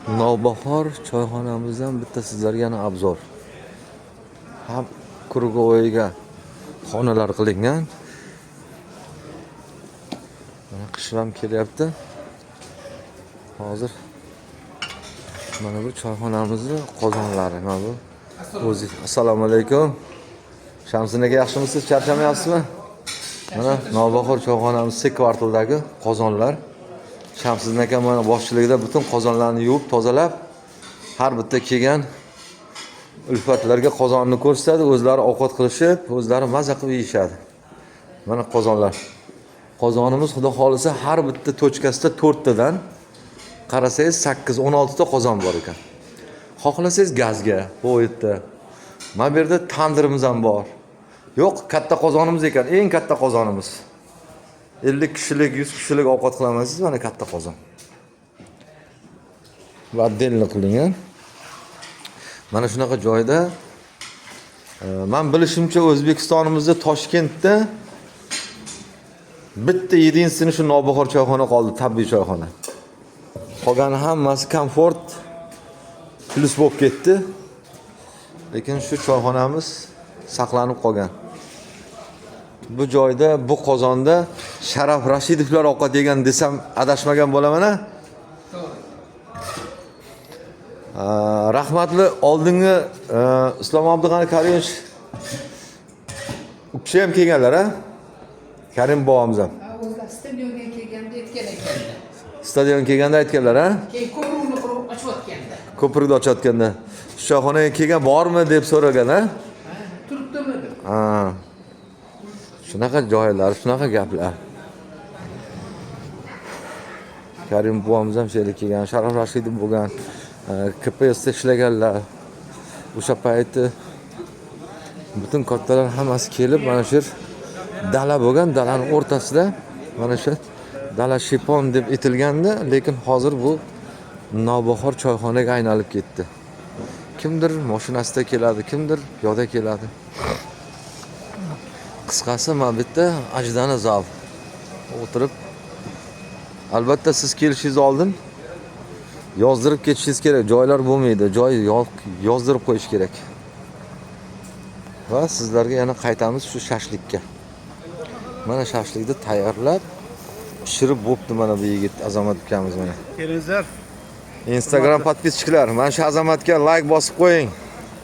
Navbahor choyxonamizdan bitta sizlarga yana obzor. Ham krugovoyga xonalar qilingan. Mana qishlam kelyapti. Hozir mana bu choyxonamizning qozonlari mana bu. O'zi assalomu alaykum. Shamsin aka yaxshimisiz? Charchamayapsizmi? Mana Navbahor choyxonamiz C kvartaldagi qozonlar. Shamsin aka mana boshchiligida butun qozonlarni yuvib, tozalab, har bitta kelgan ulfatlarga qozonni ko'rsatadi, o'zlari ovqat qilishib, o'zlari maza qilib yeyishadi. Mana qozonlar. Qozonimiz xudo xolisa har bitta tochkasida 4 tadan, qarasangiz 8-16 ta qozon bor ekan. Xohlasangiz gazga, bu yerda. Mana bu yerda tandirimiz ham bor. Yo'q, katta qozonimiz ekan, eng katta qozonimiz. 50 kishilik, 100 kishilik ovqat qilamasiz, mana katta qozon. Va denli qilingan. Mana shunaqa joyda men bilishimcha O'zbekistonimizda Toshkentda bitta 7-sini shu Navbahor choyxona qoldi, tabiiy choyxona. Qolgani hammasi komfort plus bo'lib ketdi. Lekin shu choyxonamiz saqlanib qolgan. Bu joyda, bu qozonda Sharaf Rashidovlar ovqat yegan desam adashmagan bo'laman-a? Rahmatli oldingi Islom Abdug'ani Karimov u kishi ham kelganlar, a? Karim bobomiz ham. O'zlar stadionga kelganda aytgan ekanlar. Stadion kelganda aytganlar, a? Keyin ko'prikni qurib ochayotganda. Ko'prikni ochayotganda. Shu choyxonaga kelgan bormi deb so'ragan, a? Turibdimi deb. Ha. Shunaqa joylar, shunaqa gaplar. Karim bobomiz ham she'rga kelgan, Sharaf Rashidov bo'lgan, KPSda ishlaganlar. O'sha payti butun kattalar hammasi kelib, mana shu dala bo'lgan, dalaning o'rtasida mana shu dala shipon deb aytilganda, lekin hozir bu Navbahor choyxonaga aylanib ketdi. Kimdir mashinasida keladi, kimdir piyoda keladi. Qisqasi mana bitta ajdana zal o'tirib, albatta siz kelishingiz oldin yozdirib ketishingiz kerak. Joylar bo'lmaydi, joy yozdirib qo'yish kerak. Va sizlarga yana qaytamiz shu shashlikka. Mana shashlikni tayyorlab, pishirib bo'pti mana bu yigit Azamat ukamiz mana. Kelingizlar. Instagram podpischiklar, mana shu Azamatga like bosib qo'ying.